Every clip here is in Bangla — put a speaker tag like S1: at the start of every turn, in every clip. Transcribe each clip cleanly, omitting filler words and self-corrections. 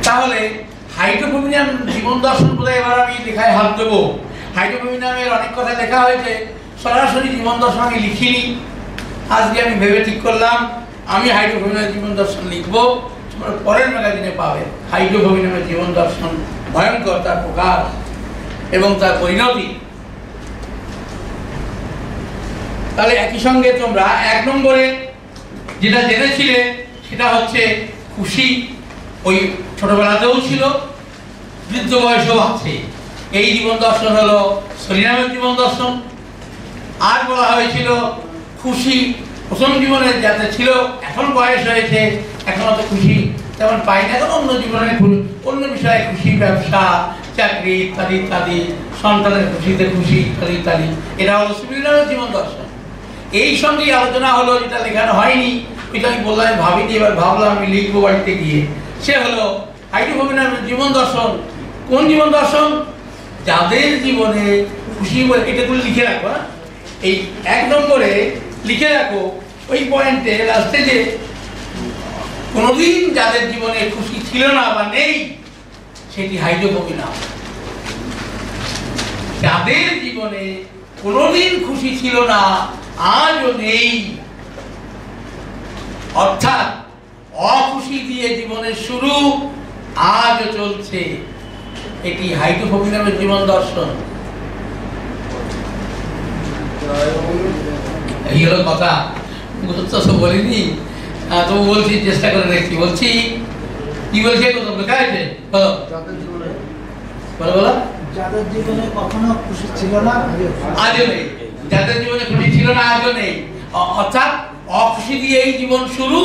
S1: তাহলে হাইড্রোফোবিনিয়াম জীবন দর্শন বোধহয় এবার আমি লেখায় হাত দেবো। হাইড্রোফোবিনিয়ামের অনেক কথা লেখা হয়েছে, সরাসরি জীবন দর্শন আমি লিখিনি। আজকে আমি ভেবে ঠিক করলাম আমি হাইড্রোফোবিনিয়ামের জীবন দর্শন লিখবো, পরের ম্যাগাজিনে পাবে হাইড্রোফোবিনিয়ামের জীবন দর্শন, ভয়ঙ্কর তার প্রকার এবং তার পরিণতি। তাহলে একই সঙ্গে তোমরা 1 নম্বরে যেটা জেনেছিলে সেটা হচ্ছে খুশি, ওই ছোটবেলাতেও ছিল, বৃদ্ধ বয়সেও আছে। এই জীবন দর্শন হলো শ্রীরামের জীবন দর্শন। আর বলা হয়েছিল খুশি প্রথম জীবনে যাতে ছিল, এখন বয়স হয়েছে, এখন অত খুশি তেমন পাই না, এখন অন্য জীবনে অন্য বিষয়ে খুশি, ব্যবসা, চাকরি ইত্যাদি ইত্যাদি, সন্তানের খুশিতে খুশি ইত্যাদি ইত্যাদি। এটা হলো শ্রীরামের জীবন দর্শন। এই সঙ্গেই আলোচনা হলো, যেটা লেখানো হয়নি, ওইটা আমি বললাম আমি ভাবিনি, এবার ভাবলাম আমি লিখবো বাড়িতে গিয়ে। সে হলো হাইড্রোফোবিনিয়ামের জীবন দর্শন। কোন জীবন দর্শন? যাদের জীবনে খুশি বলে, এটা তুমি লিখে রাখো। এই 1 নম্বরে লিখে রাখো ওই পয়েন্টে লাস্টে, যে কোনোদিন যাদের জীবনে খুশি ছিল না বা নেই, সেটি হাইড্রোফোবিনিয়াম। যাদের জীবনে কোনোদিন খুশি ছিল না, আজও নেই, অর্থাৎ অখুশি দিয়ে জীবনের শুরু, আজও চলছে, এটি হাইড্রোফোবিনিয়ামের জীবন দর্শন। এই হলো কথা, তো বলিনি, তবু বলছি, চেষ্টা করে দেখছি। বলছি কি বলছে, লেখা আছে বলো বলো বলো।
S2: যাদের জীবনে কখনো খুশি ছিল না,
S1: আজও নেই। যাদের জীবনে খুশি ছিল না, আজও নেই, অর্থাৎ অখুশি দিয়ে এই জীবন শুরু,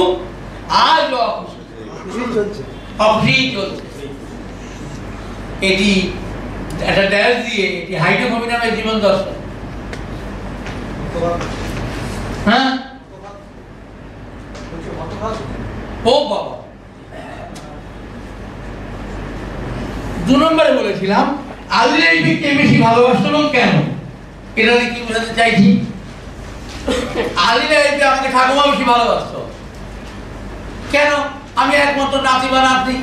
S1: আজও অখুশি চলছে, অখুশি চলছে। এটি একটা ড্যাশ দিয়ে, এটি হাইড্রোফোবিনিয়ামের জীবন দর্শন। হ্যাঁ, ও বাবা। 2 নম্বরে বলেছিলাম আলী লাইফকে বেশি ভালোবাসতো এবং কেন, এটা কি বোঝাতে চাইছি? আলী লাইফকে আমাকে ঠাকুমা বেশি ভালোবাসতো কেন? আমি একমাত্র নাতি বা নাতনি,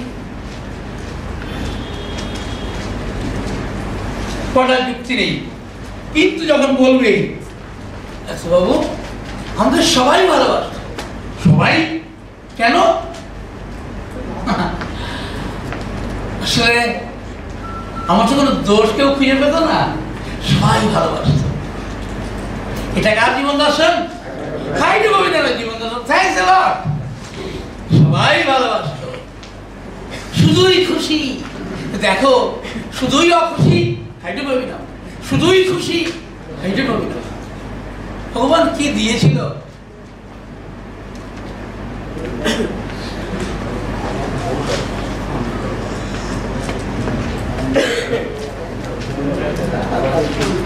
S1: কটার যুক্তি নেই। কিন্তু যখন বলবে বাবু আমাদের সবাই ভালোবাসত, সবাই কেন? আসলে আমার তো কোনো দোষ কেউ খুঁজে পেত না, সবাই ভালোবাসত। এটা কার জীবন দর্শন? হাইড্রোফোবিনিয়ামের জীবন দর্শন। থ্যাঙ্কস আ লট। সবাই ভালোবাসত, শুধুই খুশি। দেখো, শুধুই অখুশি হাইড্রোফোবিনিয়াম, শুধুই খুশি হাইড্রোফোবিনিয়াম। ভগবান কি দিয়েছিল?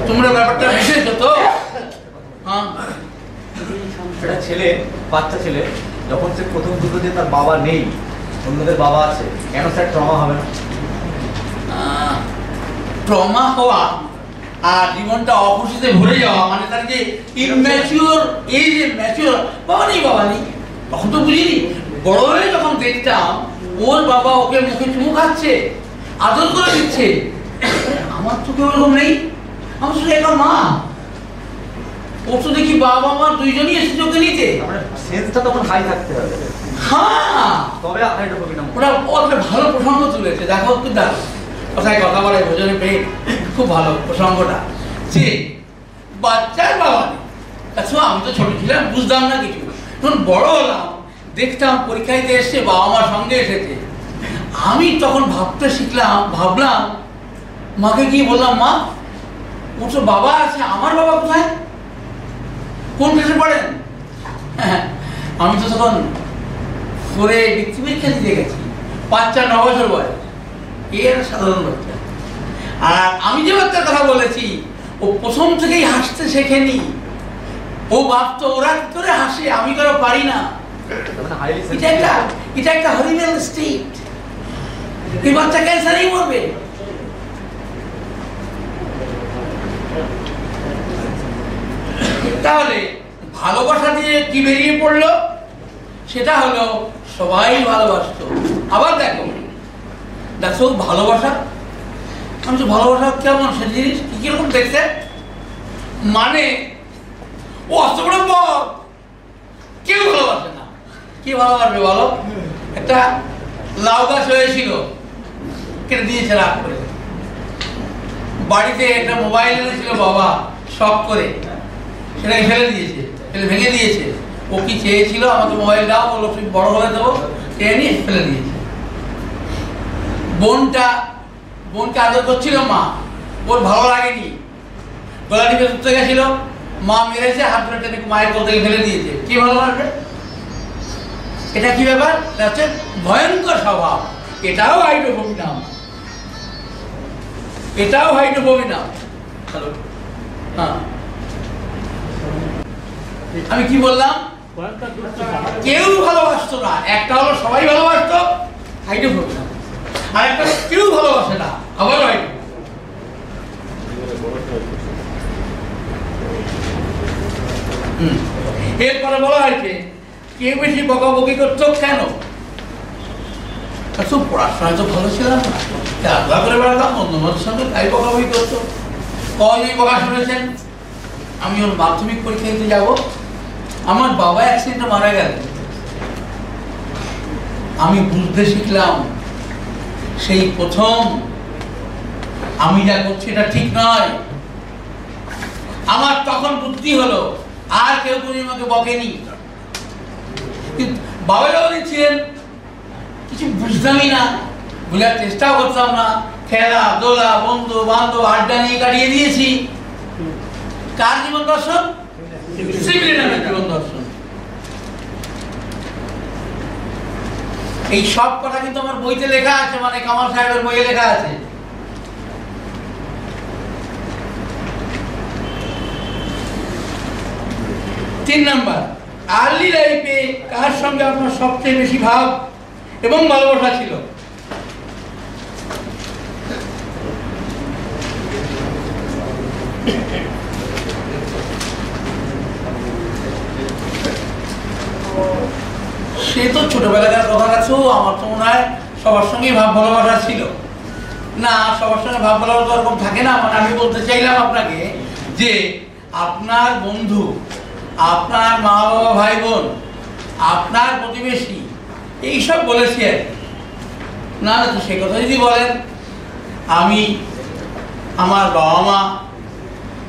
S1: তোমরা ব্যাপারটা বিশেষ তো। হ্যাঁ,
S3: একটা ছেলে, বাচ্চা ছেলে, যখন সে প্রথম বুঝলো যে তার বাবা নেই, অন্যদের বাবা আছে, কেন স্যার ট্রমা হবে না?
S1: ট্রমা হওয়া আর জীবনটা অখুশিতে ভরে যাওয়া, মানে তার যে ইনম্যাচিওর, এই যে ম্যাচিওর, বাবা নেই, তখন তো বুঝিনি। বড় হয়ে যখন দেখতাম ওর বাবা ওকে মুখে চুমু খাচ্ছে, আদর করে দিচ্ছে, আমার তো কেউ এরকম নেই, আমার শুধু একা মা। ও তো দেখি বাবা মা দুইজনই এসে চোখে নিতে,
S3: সেন্সটা তখন হাই থাকতে হবে।
S1: হ্যাঁ,
S3: তবে হাইড্রোফোবিনিয়াম।
S1: ওরা একটা ভালো প্রসঙ্গ তুলেছে, দেখো একটু দেখো, কথায় কথা বলে ভোজনে পেয়ে, খুব ভালো প্রসঙ্গটা। যে বাচ্চার বাবা নেই, তাছাড়া আমি তো ছোট ছিলাম, বুঝতাম না কিছু। যখন বড় হলাম, দেখতাম পরীক্ষা দিতে এসছে, বাবা মার সঙ্গে এসেছে। আমি তখন ভাবতে শিখলাম, ভাবলাম, মাকে গিয়ে বললাম, মা ওর তো বাবা আছে, আমার বাবা কোথায়, কোন ক্লাসে পড়েন? আমি তো তখন 4-এ বৃত্তি পরীক্ষা দিতে গেছি, 5-9 বছর বয়স, এর সাধারণ বাচ্চা। আর আমি যে বাচ্চার কথা বলেছি, ও প্রথম থেকেই হাসতে শেখেনি। ও ভাবতো ওরা কি করে হাসে, আমি কেন পারি না। এটা একটা হরিবেল স্টেট। এই বাচ্চা ক্যান্সারেই মরবে। তাহলে ভালোবাসা দিয়ে কি বেরিয়ে পড়লো? সেটা হলো সবাই ভালোবাসতো। আবার দেখো দেখো ভালোবাসা। আমি তো ভালোবাসা কেমন সে জিনিস, কি কিরকম দেখতে? মানে ও অত বড় পথ, কেউ ভালোবাসে না। কি ভালোবাসবে বলো? একটা লাউ গাছ হয়েছিল, কেটে দিয়েছে রাগ করে। বাড়িতে একটা মোবাইল এনেছিল বাবা শখ করে, সেটাকে ফেলে দিয়েছে, ফেলে ভেঙে দিয়েছে। ও কি চেয়েছিল? আমাকে মোবাইল দাও, বলো তুমি বড় হলে দেবো, চেয়ে নিয়ে ফেলে দিয়েছে। বোনকে আদর করছিল মা, ওর ভালো লাগেনি, গলা টিপে ধরতে গেছিল, মা মেরেছে, হাত ধরে টেনে মায়ের কোল থেকে ফেলে দিয়েছে। কি ভালো লাগবে? এটা কি ব্যাপার? এটা হচ্ছে ভয়ঙ্কর স্বভাব। এটাও হাইড্রোফোবিক নাম, এটাও হাইড্রোফোবিক নাম। হ্যাঁ, আমি কি বললাম? কেউ ভালোবাসতো না। একটা হলো সবাই ভালোবাসতো, হাইড্রোফোবিক নাম। আর একটা কেউ ভালোবাসে না, আবার হাইড্রোফোবিক। এরপরে বলা হয়েছে কেউ বেশি বকাবকি করতো কেন? পড়াশোনায় তো ভালো ছিলাম না, খেলাধুলা করে বেড়াতাম, বন্ধুবান্ধবের সঙ্গে তাই বকাবকি করতো। কয়ই বকা শুনেছেন? আমি ওর মাধ্যমিক পরীক্ষা দিতে যাব, আমার বাবা অ্যাক্সিডেন্টে মারা গেল। আমি বুঝতে শিখলাম সেই প্রথম আমি যা করছি এটা ঠিক নয়। আমার তখন বুদ্ধি হলো, আর কেউ কোনো আমাকে বকেনি। বাবা যখন ছিলেন কিছু বুঝতামই না, বোঝার চেষ্টাও করতাম না। খেলা দোলা, বন্ধু বান্ধব, আড্ডা নিয়ে কাটিয়ে দিয়েছি। কার জীবন দর্শন? সিভিলি নামের জীবন দর্শন। এই সব কথা কিন্তু আমার বইতে লেখা আছে, মানে কামাল সাহেবের বইয়ে লেখা আছে। তিন নাম্বার, আর্লি লাইফে কার সঙ্গে আপনার সবচেয়ে বেশি ভাব এবং ভালোবাসা ছিল? সে তো ছোটবেলাকার কথা কাছেও আমার তো মনে হয় সবার সঙ্গেই ভাব ভালোবাসা ছিল না। সবার সঙ্গে ভাব ভালোবাসা এরকম থাকে না। মানে আমি বলতে চাইলাম আপনাকে যে আপনার বন্ধু, আপনার মা বাবা, ভাই বোন, আপনার প্রতিবেশী, এইসব বলেছি আর না। তো সে কথা যদি বলেন, আমি আমার বাবা মা,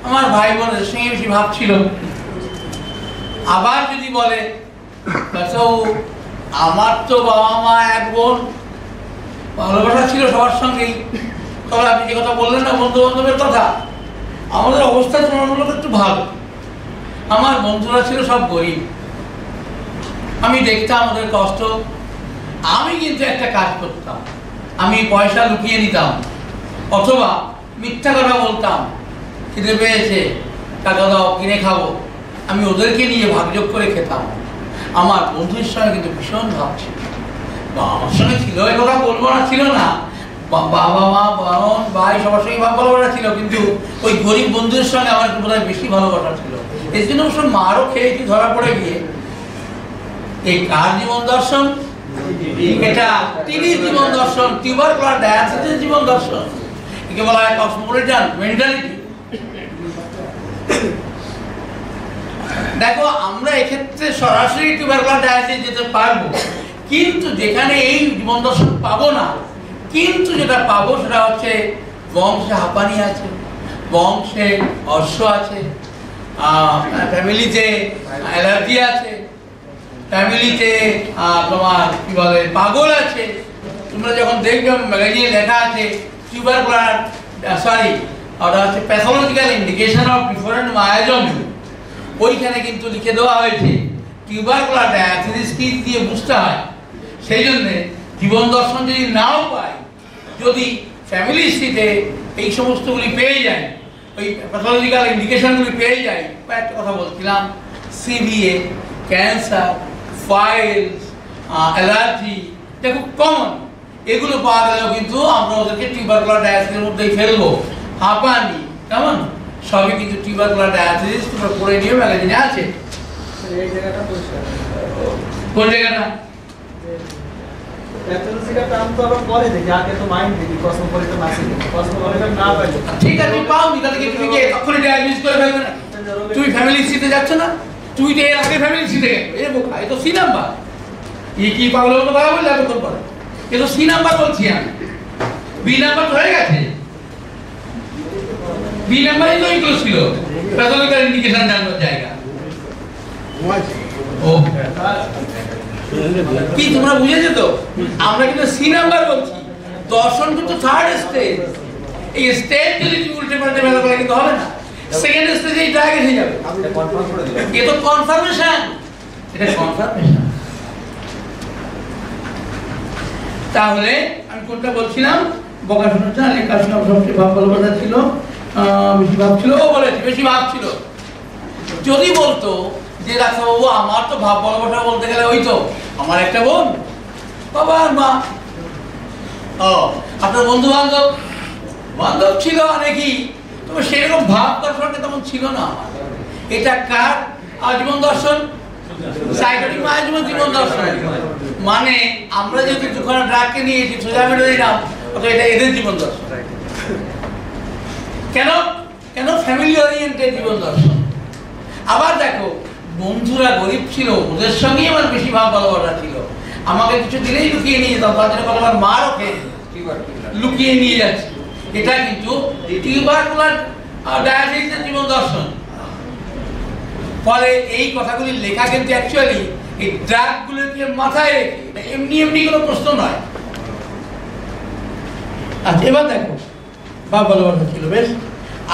S1: আমার ভাই বোনের সঙ্গে বেশি ভাব ছিল। আবার যদি বলে আমার তো বাবা মা, এক বোন, ভালোবাসা ছিল সবার সঙ্গেই। তবে আপনি যে কথা বললেন না বন্ধু বান্ধবের কথা, আমাদের অবস্থা তুলনামূলক একটু ভালো। আমার বন্ধুরা ছিল সব গরিব, আমি দেখতাম ওদের কষ্ট। আমি কিন্তু একটা কাজ করতাম, আমি পয়সা লুকিয়ে নিতাম, অথবা মিথ্যা কথা বলতাম, খিদে পেয়েছে টাকা দাও কিনে খাবো। আমি ওদেরকে নিয়ে ভাগযোগ করে খেতাম। আমার বন্ধুর সঙ্গে কিন্তু ভীষণ ভাব ছিল। বা আমার সঙ্গে ছিল, এ কথা বলবো না ছিল না, বাবা মা, বোন, ভাই সবার সঙ্গে ভাব ভালোবাসা ছিল, কিন্তু ওই গরিব বন্ধুদের সঙ্গে আমার বোধহয় বেশি ভালোবাসা ছিল। এই জন্য অবশ্য মারও খেয়েছি ধরা পড়ে গিয়ে। এই কার জীবন দর্শন? এটা তিনি জীবন দর্শন, টিউবারকুলার ডায়াসিসের জীবন দর্শন। একে বলা হয় কসমোপলিটান মেন্টালিটি। দেখো, আমরা এক্ষেত্রে সরাসরি টিউবারকুলার ডায়াসিস যেতে পারবো, কিন্তু যেখানে এই জীবন দর্শন পাবো না, কিন্তু যেটা পাবো সেটা হচ্ছে বংশে হাঁপানি আছে, বংশে অশ্ব আছে, ফ্যামিলিতে অ্যালার্জি আছে, ফ্যামিলিতে তোমার কি বলে পাগল আছে। তোমরা যখন দেখবে ম্যাগাজিনে লেখা আছে টিউবারকুলার ওটা হচ্ছে প্যাথোলজিক্যাল ইন্ডিকেশন অফ ডিফারেন্ট মায়োজমি, ওইখানে কিন্তু লিখে দেওয়া হয়েছে টিউবারকুলার ডায়াসিস কি দিয়ে বুঝতে হয়। সেই জন্যে জীবন দর্শন যদি নাও পাই, যদি ফ্যামিলি হিস্ট্রিতে এই সমস্তগুলি পেয়ে যায়, ওই প্যাথোলজিক্যাল ইন্ডিকেশনগুলি পেয়ে যায়, একটা কথা বলছিলাম, সিভিএ, ক্যান্সার, ফাইলস, অ্যালার্জি, এটা খুব কমন। এগুলো পাওয়া গেলেও কিন্তু আমরা ওদেরকে টিউবারকুলার ডায়াসিসের মধ্যেই ফেলবো। হাঁপানি কেমন, সবই কিন্তু টিউবারকুলার ডায়াসিস। তোমরা পড়ে নিয়ে ম্যাগাজিনে আছে।
S2: এই জায়গাটা পরিষ্কার,
S1: কোন জায়গাটা?
S2: প্যাথোলজিক্যাল টার্ম তো আবার পরে দেখি, আগে তো মাইন্ড দেখি, কসমোপলিটন আছে কিনা। কসমোপলিটন না পাইলে
S1: ঠিক আছে, তুমি পাও নি, তাহলে কি তুমি কি তখনই ডায়াগনোস করে ফেলবে না? তুমি ফ্যামিলি হিস্ট্রিতে যাচ্ছ না? তুই তো এর আগে ফ্যামিলি হিস্ট্রিতে গেছো, এ বোকা, এ তো সি নাম্বার। কি পাগলের মতো কথা বললে এতক্ষণ পরে? এ তো সি নাম্বার বলছি আমি, বি নাম্বার হয়ে গেছে। বি নাম্বারই তো এইগুলো ছিল, প্যাথোলজিক্যাল ইন্ডিকেশন জানার জায়গা। ও কি তোমরা বুঝেছো তো? আমরা কিন্তু সি নাম্বার বলছি, দর্শন কিন্তু থার্ড স্টেজ। এই স্টেজ যদি তুমি উল্টে পাল্টে বেলা করে কিন্তু হবে না, সেকেন্ড স্টেজে ডাইরেক্ট এসে যাবে।
S3: কনফার্ম করে দিলাম।
S1: এ তো কনফার্মেশন, এটা কনফার্মেশন। তাহলে আমি কোনটা বলছিলাম? বকাশোনাটা লেখাশোনা সবচেয়ে ভালো ছিল, বেশি ভাব ছিল, ও বলেছি বেশি ভাব ছিল। যদি বলতো যে ডাক্তারবাবু আমার তো ভাব বলাবটা বলতে গেলে ওই তো আমার একটা বোন, বাবা আর মা। ও আপনার বন্ধু বান্ধব বান্ধব ছিল অনেকই, তবে সেরকম ভাব দর্শনটা তেমন ছিল না আমার। এটা কার জীবন দর্শন? সাইকোটিক ম্যানেজমেন্ট জীবন দর্শন। মানে আমরা যেহেতু দুখানা ড্রাগকে নিয়েছি, সোজা মেরে দিলাম, অথবা এটা এদের জীবন দর্শন। কেন কেন ফ্যামিলি ওরিয়েন্টেড জীবন দর্শন। আবার দেখো, বন্ধুরা গরিব ছিল, ওদের সঙ্গেই আমার বেশি ভাব ভালোবাসা ছিল। আমাকে কিছু দিলেই লুকিয়ে নিয়ে যেতাম, তার জন্য আমার মারও খেয়ে লুকিয়ে নিয়ে যাচ্ছি। এটা কিন্তু টিউবারকুলার ডায়াবেটিসের জীবন দর্শন। ফলে এই কথাগুলি লেখা কিন্তু অ্যাকচুয়ালি এই ড্রাগগুলোকে মাথায় রেখে, এমনি এমনি কোনো প্রশ্ন নয়। আচ্ছা এবার দেখো, ভাব ভালোবাসা ছিল বেশ।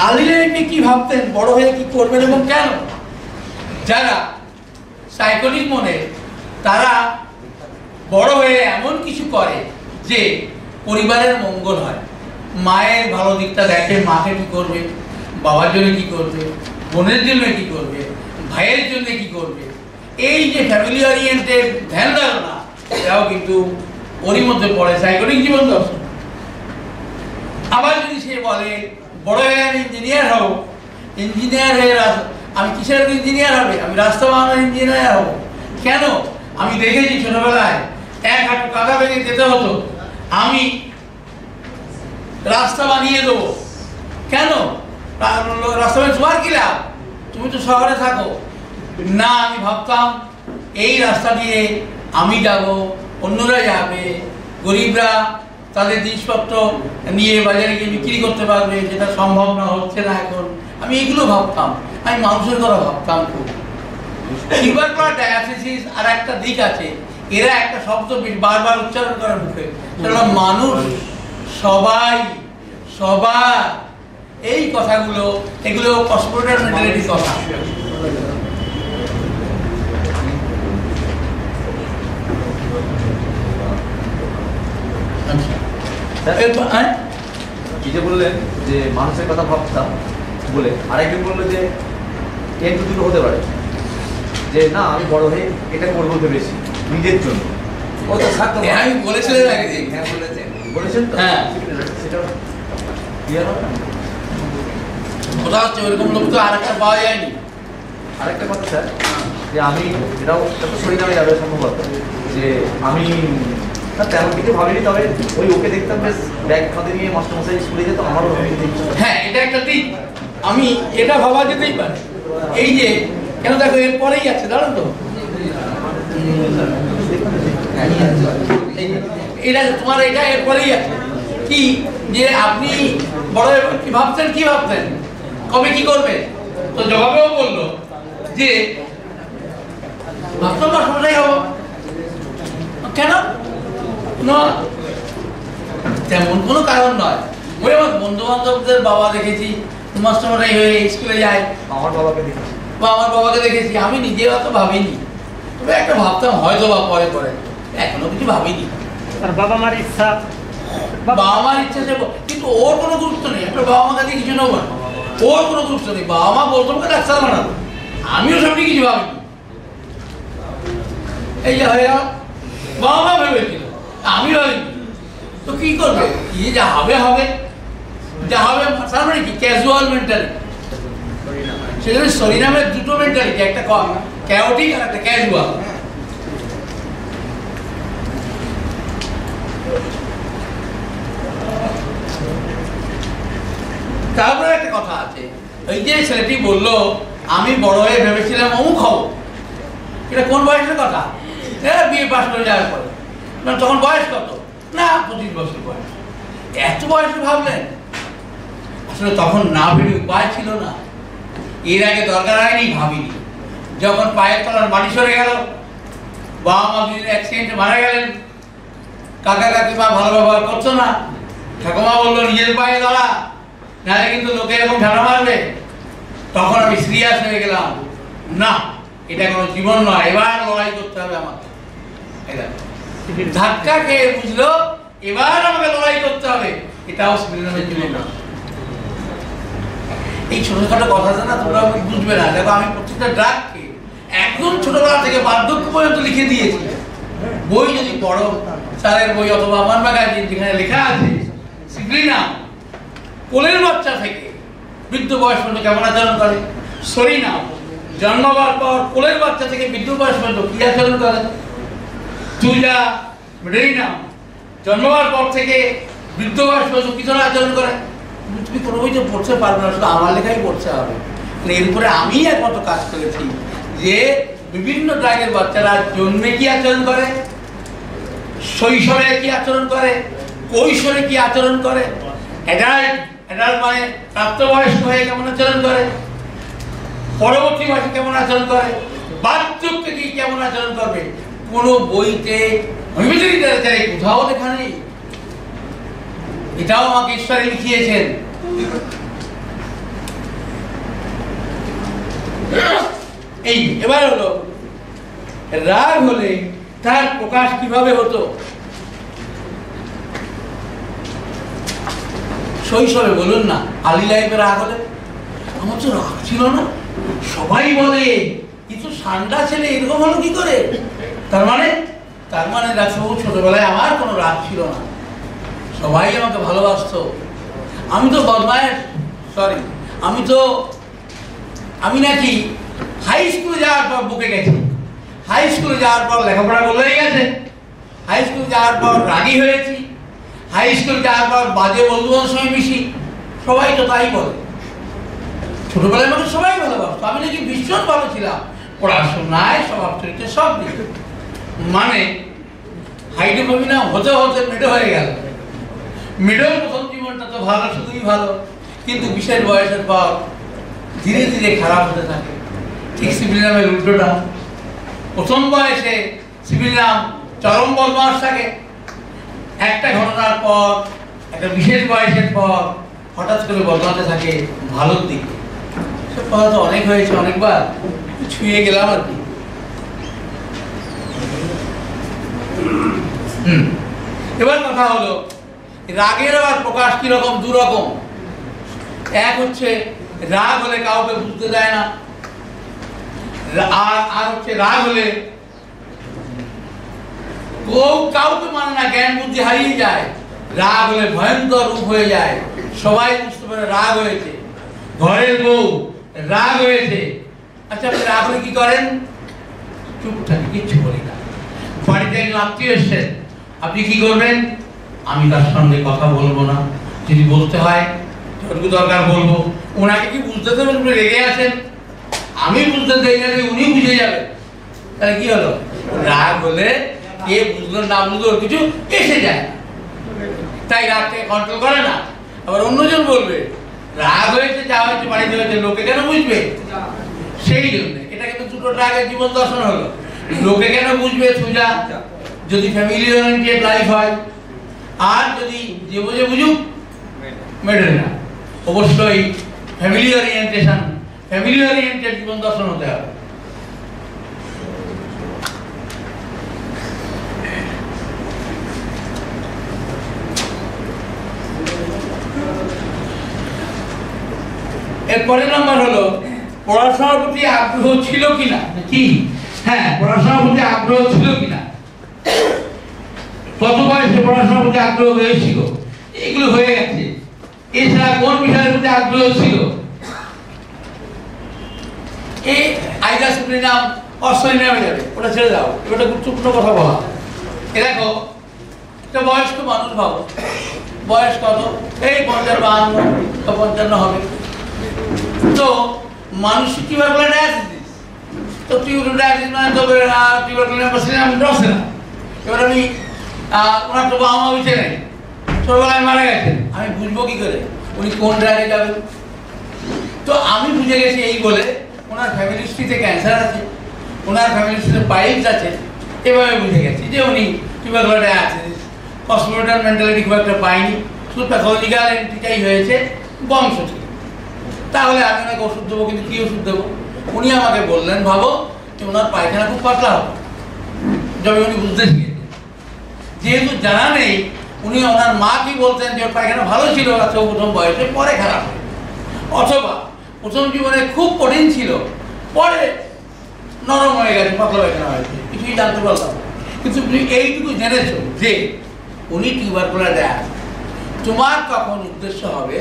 S1: আর্লি লাইফে কি ভাবতেন, বড় হয়ে কি করবেন এবং কেন? যারা সাইকোটিক মনে, তারা বড় হয়ে এমন কিছু করে যে পরিবারের মঙ্গল হয়। মায়ের ভালো দিকটা দেখে, মাকে কি করবে, বাবার জন্য কি করবে, বোনের জন্য কি করবে, ভাইয়ের জন্য কি করবে। এই যে ফ্যামিলি ওরিয়েন্টেড ধ্যান ধারণা, এটাও কিন্তু ওরই মধ্যে পড়ে সাইকোটিক জীবন দর্শন। আবার যদি সে বলে বড় হয়ে আমি ইঞ্জিনিয়ার হব, ইঞ্জিনিয়ার হয়ে আমি কিসের ইঞ্জিনিয়ার হবে? আমি রাস্তা বানানোর ইঞ্জিনিয়ার হব। কেন? আমি দেখেছি ছোটবেলায় এক হাঁটু কাদা বেরিয়ে যেতে হতো, আমি রাস্তা বানিয়ে দেবো। কেন? রাস্তা বানিয়ে তোমার কি লাভ? তুমি তো শহরে থাকো না। আমি ভাবতাম এই রাস্তা দিয়ে আমি যাব, অন্যরা যাবে, গরিবরা তাদের জিনিসপত্র নিয়ে বাজারে গিয়ে বিক্রি করতে পারবে, যেটা সম্ভব না, হচ্ছে না এখন। আমি এগুলো ভাবতাম, আমি মানুষের কথা ভাবতাম খুব। টিউবারকুলার ডায়াবেটিস আর একটা দিক আছে, এরা একটা শব্দ বারবার উচ্চারণ করে মুখে, সেটা মানুষ, সবাই, সবার। এই কথাগুলো, এগুলো কসমোপলিটন মেন্টালিটির কথা।
S3: এই যে বললেন যে মানুষের কথা ভাবতাম বলে, আরেকজন বললো যে এর দুটো হতে পারে, যে না আমি বড় হয়ে এটা করবো ভেবেছি নিজের জন্য। ও তো থাকতো,
S1: আমি বলেছিলাম আগে যে
S3: হ্যাঁ বলেছেন তো,
S1: হ্যাঁ
S3: সেটা ক্লিয়ার হবে না।
S1: কথা হচ্ছে ওইরকম লোক তো আর একটা পাওয়া যায়নি।
S3: আরেকটা কথা স্যার, যে আমি এটাও তো শরীর নামে যাবে সম্ভবত, যে আমি তেমন কিছু ভাবিনি, তবে ওই ওকে দেখতাম বেশ ব্যাগ খাতে নিয়ে মাস্টারমশাই স্কুলে যেত, আমারও
S1: হ্যাঁ এটা একটা দিক, আমি এটা ভাবা যেতেই পারে। এই যে কেন দেখো এর পরেই আছে, দাঁড়ান তো, এটা তোমার এটা এর পরেই আছে কি, যে আপনি বড় কি ভাবতেন, কি ভাবতেন, কবে কি করবে? তো জবাবেও বললো যে ভাবতাম মাস্টারমশাই হবো। কেন? না তেমন কোনো কারণ নয়। ওই আমার বন্ধু বান্ধবদের বাবা দেখেছি মাস্টারমশাই হয়ে স্কুলে যায়,
S3: আমার বাবাকে দেখেছি
S1: বা আমার বাবাকে দেখেছি। আমি নিজেও অত ভাবিনি, তবে একটা ভাবতাম হয়তো বা পরে পরে, এখনো কিছু ভাবিনি।
S2: বাবা মার ইচ্ছা,
S1: বাবা মার ইচ্ছা সে, কিন্তু ওর কোনো গুরুত্ব নেই। একটা বাবা মা কাছে কিছু নেবো না, ওর কোনো গুরুত্ব নেই। বাবা মা বলতো আমাকে ডাক্তার বানাবো, আমিও সবটি কিছু ভাবিনি। এই যে হয়ে গেল, বাবা মা ভেবেছিল, আমি ভাবিনি। তো কি করবে, কি যা হবে হবে, যা হবে। তার মানে কি ক্যাজুয়াল মেন্টালিটি। সেখানে সরিনামের দুটো মেন্টালিটি, একটা ক্যাওটিক আর একটা ক্যাজুয়াল। তারপরে একটা কথা আছে, ওই যে ছেলেটি বললো আমি বড় হয়ে ভেবেছিলাম অমুক হব, এটা কোন বয়সের কথা? বিয়ে পাস করে যাওয়ার পরে। তখন বয়স কত? না 25 বছর বয়স। এত বয়সে ভাবলেন? আসলে তখন না ভেবে উপায় ছিল না। এর আগে দরকার হয়নি, ভাবিনি। যখন পায়ের তলার মাটি সরে গেল, বাবা মা দুদিন অ্যাক্সিডেন্টে মারা গেলেন, কাকা কাকিমা ভালো ব্যবহার করছো না, ঠাকুমা বললো নিজের পায়ে দাঁড়া, নাহলে কিন্তু লোকে এরকম ঝাড়া মারবে। তখন আমি সিরিয়াস হয়ে গেলাম, না এটা কোনো জীবন নয়, এবার লড়াই করতে হবে আমাকে। ধাক্কা খেয়ে বুঝলো এবার আমাকে লড়াই করতে হবে, এটাও স্পিরিনামের জীবন না। এই ছোটখাটো কথাটা না তোমরা বুঝবে না। দেখো আমি প্রত্যেকটা ড্রাগকে একদম ছোটবেলা থেকে বার্ধক্য পর্যন্ত লিখে দিয়েছি। বই যদি পড়ো, স্যারের বই অথবা আমার ম্যাগাজিন, যেখানে লেখা আছে স্পিরিনাম কোলের বাচ্চা থেকে বৃদ্ধ বয়স পর্যন্ত কেমন আচরণ করে, সরিনাম জন্মাবার পর কোলের বাচ্চা থেকে বৃদ্ধ বয়স পর্যন্ত কি আচরণ করে, তুজা মেডেরিনাম জন্মাবার পর থেকে বৃদ্ধ বয়স পর্যন্ত কি ধরনের আচরণ করে। তুমি কোনো বইতে পড়তে পারবে না, শুধু আমার লেখাই পড়তে হবে। এর উপরে আমি একমাত্র কাজ করেছি যে বিভিন্ন ড্রাগের বাচ্চারা জন্মে কি আচরণ করে, শৈশবে কি আচরণ করে, কৈশোরে কি আচরণ করে, অ্যাডাল্ট মানে প্রাপ্তবয়স্ক হয়ে কেমন আচরণ করে, পরবর্তী বয়সে কেমন আচরণ করে, বার্ধক্যে কি কেমন আচরণ করবে, কোনো বইতে হোমিওপ্যাথি লিটারেচারে কোথাও লেখা নেই। এটাও আমাকে ঈশ্বরে লিখিয়েছেন। এই এবার হলো রাগ হলে তার প্রকাশ কিভাবে হতো। শৈশবে বলুন না, আর্লি লাইফে রাগ হলে আমার তো রাগ ছিল না, সবাই বলে কিন্তু ঠান্ডা ছেলে এরকম হলো কি করে। তার মানে দেখো ছোটবেলায় আমার কোনো রাগ ছিল না, সবাই আমাকে ভালোবাসতো। আমি তো বদমায়েশ, সরি আমি নাকি হাই স্কুলে যাওয়ার পর বুকে গেছি, হাই স্কুলে যাওয়ার পর লেখাপড়া করলেই গেছে, হাই স্কুলে যাওয়ার পর রাগী হয়েছি, হাই স্কুলে যাওয়ার পর বাজে বন্ধুদের সঙ্গে মিশি, সবাই তো তাই বলে। ছোটবেলায় আমাকে সবাই ভালোবাসতো, আমি নাকি ভীষণ ভালো ছিলাম পড়াশোনায়, স্বভাব চরিত্রে সব দিকে। মানে হাইড্রোফোবিনা হতে হতে মেডো হয়ে গেল। মেডোর প্রথম জীবনটা তো ভালো, শুধুই ভালো, কিন্তু বিশেষ বয়সের পর ধীরে ধীরে খারাপ হতে থাকে। ঠিক সিভিলিনামের উল্টোটা, প্রথম বয়সে সিভিলিনাম চরম বদমাশ থাকে, একটা ঘটনার পর একটা বিশেষ বয়সের পর হঠাৎ করে বদলাতে থাকে ভালোর দিকে। সব কথা তো অনেক হয়েছে, অনেকবার ছুঁয়ে গেলাম আর কি। এবার কথা হলো রাগের আবার প্রকাশ কিরকম, দুরকম। এক হচ্ছে রাগ হলে কাউকে বুঝতে দেয় না, আর হচ্ছে রাগ হলে কাউকে মানে না, জ্ঞান বুদ্ধি হারিয়ে যায়। রাগ হলে ভয়ঙ্কর রূপ হয়ে যায়, সবাই বুঝতে পারে রাগ হয়েছে, ঘরের বউ রাগ হয়েছে। আচ্ছা আপনি রাগ হলে কি করেন? চুপ থাকি, কিচ্ছু বলি না। বাড়িতে একজন আত্মীয় এসছেন, আপনি কি করবেন? আমি তার সঙ্গে কথা বলবো না, যদি বলতে হয় যতটুকু দরকার বলবো। ওনাকে কি বুঝতে দেবেন আপনি রেগে আছেন? আমি বুঝতে দেই না, উনি বুঝে যাবেন। তাহলে কি হলো? রাগ হলে কে বুঝলো না বুঝলো কিছু এসে যায়, তাই রাগকে কন্ট্রোল করে না। আবার অন্যজন বলবে রাগ হয়েছে, যা হয়েছে বাড়িতে হয়েছে, লোকে কেন বুঝবে? সেই জন্য এটা কিন্তু দুটো রাগের জীবন দর্শন হলো। লোকে কেন বুঝবে সোজা, যদি ফ্যামিলি ওরিয়েন্টেড লাইফ হয়, আর যদি যে বুঝে বুঝুক মেডেল না। অবশ্যই ফ্যামিলি ওরিয়েন্টেড জীবন দর্শন হতে হবে। এর পরের নাম্বার হলো পড়াশোনার প্রতি আগ্রহ ছিল কিনা। কি? হ্যাঁ, পড়াশোনার প্রতি আগ্রহ ছিল কিনা, কত বয়সে পড়াশোনার প্রতি আগ্রহ হয়েছিল, এগুলো হয়ে গেছে। এছাড়া কোন বিষয়ের প্রতি আগ্রহ ছিল, এই আইডা সুপ্রিনাম অসরিনামে যাবে, ওটা ছেড়ে দাও। এটা গুরুত্বপূর্ণ কথা বলা। এ দেখো, একটা বয়স্ক মানুষ ভাবো, বয়স কত? এই 55 হবে। তো মানুষের টিউবারকুলার ডায়ালিসিস, তো টিউবারকুলার ডায়ালিসিস মানে তো টিউবারকুলার ব্যাসিলাম ড্রসেরা। এবার আমি ওনার তো বাবা মা বেঁচে নেই, ছোটবেলায় মারা গেছেন, আমি বুঝবো কি করে উনি কোন ড্রাগে যাবেন? তো আমি বুঝে গেছি এই বলে ওনার ফ্যামিলি হিস্ট্রিতে ক্যান্সার আছে, ওনার ফ্যামিলি হিস্ট্রিতে পাইলস আছে, এভাবে বুঝে গেছি যে উনি টিউবারকুলার ডায়ালিসিস। কসমোপলিটান মেন্টালিটি খুব একটা পাইনি, শুধু প্যাথোলজিক্যাল এন্ট্রিটাই হয়েছে বংশ থেকে। তাহলে আমি ওনাকে ওষুধ দেবো, কিন্তু কী ওষুধ দেবো? উনি আমাকে বললেন, ভাবো যে ওনার পায়খানা খুব পাতলা হবে, যবে উনি বুঝতে শিখেছেন। যেহেতু জানা নেই, উনি ওনার মা কি বলতেন যে ওর পায়খানা ভালো ছিল আচ্ছা প্রথম বয়সে, পরে খারাপ হয়, অথবা প্রথম জীবনে খুব কঠিন ছিল, পরে নরম হয়ে গেছে, পাতলা পায়খানা হয়েছে, কিছুই জানতে পারলাম। কিন্তু তুমি এইটুকু জেনেছো যে উনি টিউবারকুলার ডায়ালিসিস। তোমার তখন উদ্দেশ্য হবে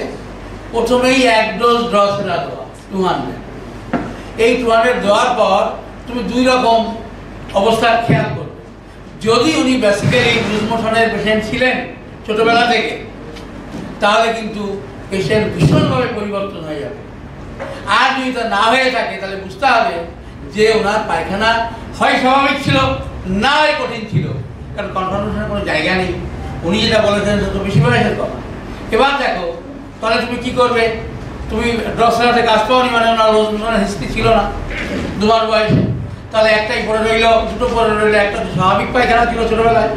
S1: প্রথমেই 1 ডোজ ড্রসেরা দেওয়া 200। এই 200 দেওয়ার পর তুমি 2 রকম অবস্থা খেয়াল করবে। যদি উনি বেসিক্যালি লুজ মোশনের পেশেন্ট ছিলেন ছোটবেলা থেকে, তাহলে কিন্তু পেশেন্ট ভীষণভাবে পরিবর্তন হয়ে যাবে। আর যদি তা না হয়ে থাকে, তাহলে বুঝতে হবে যে ওনার পায়খানা হয় স্বাভাবিক ছিল, না হয় কঠিন ছিল, কারণ কনফার্মেশনের কোনো জায়গা নেই। উনি যেটা বলেছেন সেটা তো বেশি বয়সের কথা। এবার দেখো, তাহলে তুমি কি করবে? তুমি ড্রসেরাতে কাজ পাওনি, মানে ওনার লুজ মোশনের হিস্ট্রি ছিল না 2 মাস বয়সে, তাহলে একটাই পড়ে রইল, দুটো পড়ে রইল, একটা তো স্বাভাবিক পায়খানা ছিল ছোটবেলায়,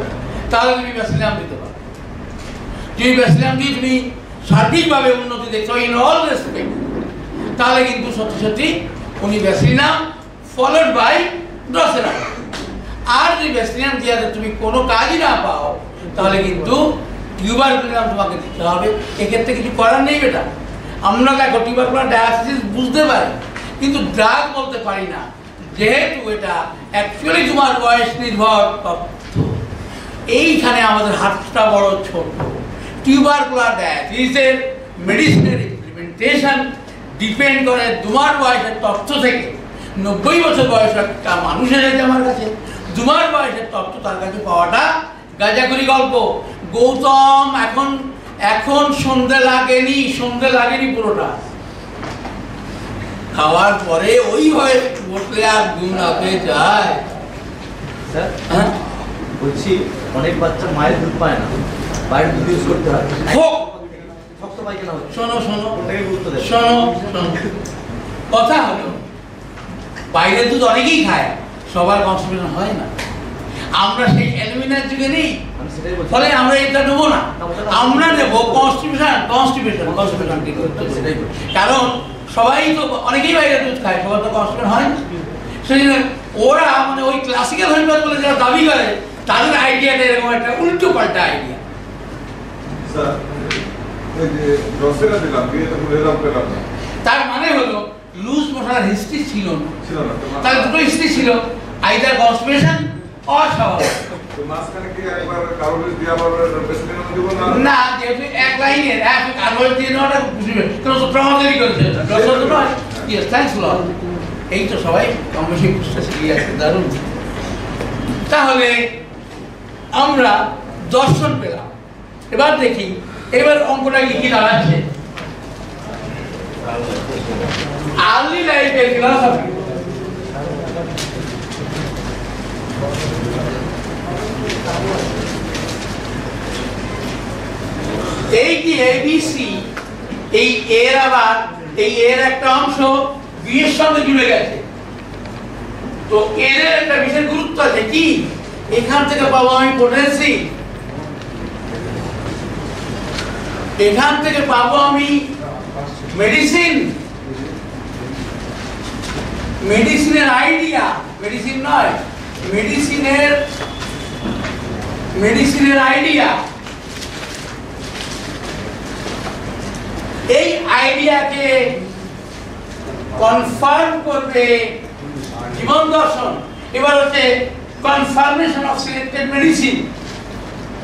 S1: তাহলে তুমি ব্যাসিলাম দিতে পারো। যদি ব্যাসিলাম দিয়ে তুমি সার্বিকভাবে উন্নতি দেখছো ইন অল রেসপেক্ট, তাহলে কিন্তু সত্যি সত্যি উনি ব্যাসিলাম ফলোড বাই ড্রসেরা। আর যদি ব্যাসিলাম দিয়ে তুমি কোনো কাজই না পাও, তাহলে কিন্তু টিউবারকুলার তোমাকে দিতে হবে। এক্ষেত্রে কিছু করার নেই বেটা। আমরা দেখো টিউবারকুলার ডায়ালিসিস বুঝতে পারি, কিন্তু ড্রাগ বলতে পারি না, যেহেতু এটা অ্যাকচুয়ালি তোমার বয়স নির্ভর তথ্য। এইখানে আমাদের হাতটা বড় ছোট। টিউবারকুলার ডায়ালিসিসের মেডিসিনের ইমপ্লিমেন্টেশন ডিপেন্ড করে তোমার বয়সের তথ্য থেকে। 90 বছর বয়স একটা মানুষ এসেছে আমার কাছে, 2 মাস বয়সের তথ্য তার কাছে পাওয়াটা গাঁজাখুরি গল্প। গৌতম এখন সন্ধে লাগেনি পুরোটা। খাওয়ার পরে ওইভাবে বসলে আর ঘুম না পেয়ে যায়।
S3: স্যার
S1: হ্যাঁ,
S3: বলছি অনেক বাচ্চা মায়ের দুধ পায় না, বাইরের দুধ ইউজ করতে হয়, শক্ত পায়খানা হচ্ছে।
S1: শোনো
S3: ওটাকে গুরুত্ব দেয়।
S1: কথা হলো, বাইরের দুধ অনেকেই খায়, সবার কনস্টিপেশন হয় না। আমরা সেই অ্যালুমিনিয়ার যুগে নেই,
S3: আমি সেটাই বলছি।
S1: ফলে আমরা এটা নেবো না, আমরা নেবো কনস্টিপেশন ঠিক করতে।
S3: সেটাই বলছি।
S1: কারণ সবাই তো, অনেকেই বাইরের দুধ খায়, সবার তো কনস্টিপেশন হয় না। সেই জন্য ওরা মানে ওই ক্লাসিক্যাল হোমিওপ্যাথি বলে যারা দাবি করে, তাদের আইডিয়াটা এরকম একটা উল্টো পাল্টা আইডিয়া।
S4: স্যার এই যে ড্রসেরা দিলাম, দিয়ে তো এরকম পেলাম না,
S1: তার মানে হলো লুজ মোশনের হিস্ট্রি ছিল না।
S4: ছিল না তো
S1: তাহলে দুটো হিস্ট্রি ছিল, আইদার কনস্টিপেশন অস্বাভাবিক।
S4: তো মাঝখানে কি একবার কার্বোহাইড্রেট দিয়ে আবার বেসিলিনাম দিব না?
S1: না, যেহেতু এক লাইনের এক কার্বোহাইড্রেট দিয়ে নেওয়াটা বুঝবে, কেন তো ট্রমাদেরই করেছে, ডক্টর তো নয়। Yes, thanks lot. এই তো সবাই কম বেশি বুঝতে শিখে যাচ্ছে, দারুণ। তাহলে আমরা দর্শন পেলাম। এবার দেখি, এবার অঙ্কটা কি দাঁড়াচ্ছে। আর্লি লাইফের ফিলসফি। এই যে এবিসি, এই এর আবার এই এর একটা অংশ বি এর সঙ্গে জুড়ে গেছে, তো এর একটা বিশেষ গুরুত্ব আছে। কি এখান থেকে পাবো আমি পোটেন্সি, এখান থেকে পাবো আমি মেডিসিন, মেডিসিনের আইডিয়া, মেডিসিন নয়, মেডিসিনের আইডিয়া। এই আইডিয়াকে কনফার্ম করবে জীবন দর্শন। এবার হচ্ছে confirmation of selected medicine,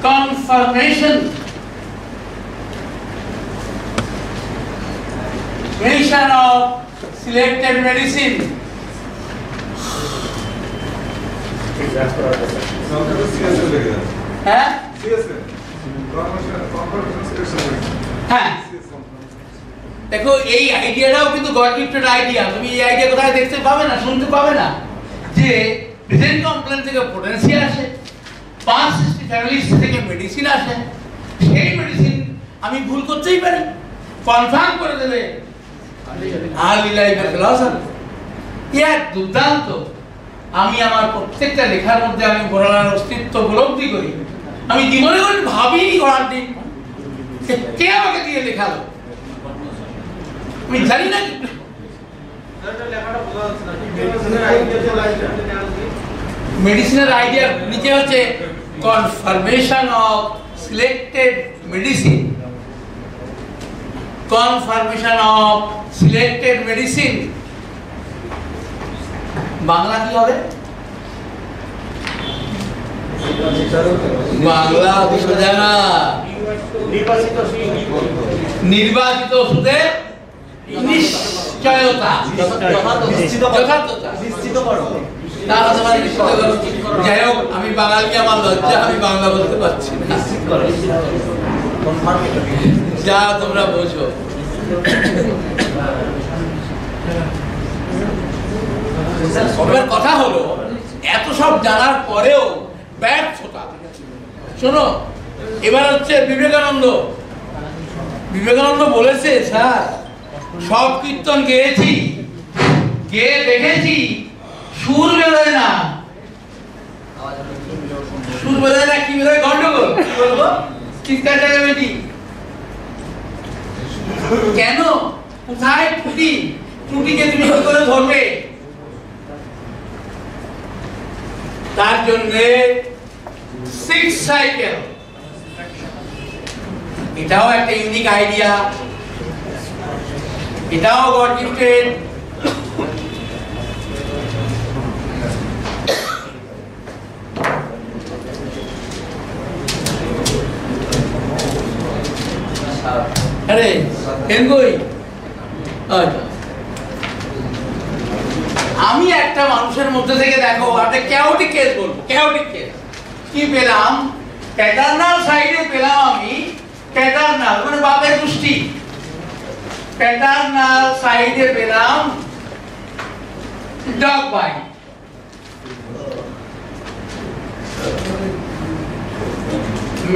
S1: confirmation of selected medicine.
S4: সংখ্যাটা সিএসএ লেগে যাচ্ছে।
S1: হ্যাঁ,
S4: সিএসএ
S1: হ্যাঁ, দেখো এই আইডিয়াটাও কিন্তু গড গিফটেড আইডিয়া। তুমি এই আইডিয়া কোথায় দেখতে পাবে না, শুনতে পাবে না যে প্রেজেন্ট কমপ্লেন থেকে পোটেন্সি আসে, 560 ফ্যামিলি থেকে মেডিসিন আসে। সেই মেডিসিন আমি ভুল করতেই পারি, কনফার্ম করে দেবে আর্লি লাইফের ফিলসফি। এক দুর্দান্ত। আমি আমার প্রত্যেকটা লেখার মধ্যে আমি ঘোড়ার অস্তিত্ব উপলব্ধি করি। আমি জীবনে করে ভাবিনি ঘোড়ার দিন কে আমাকে দিয়ে লেখালো, আমি জানি না। মেডিসিনের আইডিয়া নিচে হচ্ছে confirmation of selected medicine, confirmation of selected medicine. Bangla কি হবে? বাংলা সোজা না, নির্বাচিত ওষুধের নিশ্চয়তা, যথার্থতা। যাই হোক, আমি বাঙালি, আমার লজ্জা, আমি বাংলা বলতে পারছি না, যা তোমরা বোঝো। এবার কথা হলো, এত সব জানার পরেও ব্যর্থতা। শোনো, এবার হচ্ছে বিবেকানন্দ। বিবেকানন্দ বলেছে, স্যার সব কীর্তন গেয়েছি, গেয়ে দেখেছি সুর বেরোয় না। সুর বেরোয় না, কি বেরোয়? গন্ডগোল। কি বলবো? চিৎকার বেটি কেন? কোথায় ত্রুটি? ত্রুটিকে তুমি কি করে ধরবে? তার জন্য 6 সাইকেল, এটাও একটা ইউনিক আইডিয়া, এটাও গড গিফটেড। আরে কেনগই আমি একটা মানুষের মধ্যে থেকে, দেখো একটা ক্যাওটিক কেস বলবো। ক্যাওটিক কেস কি পেলাম? প্যাটার্নাল সাইডে পেলাম আমি, প্যাটার্নাল মানে বাপের গোষ্ঠী, প্যাটার্নাল সাইডে পেলাম ডগ বাইট।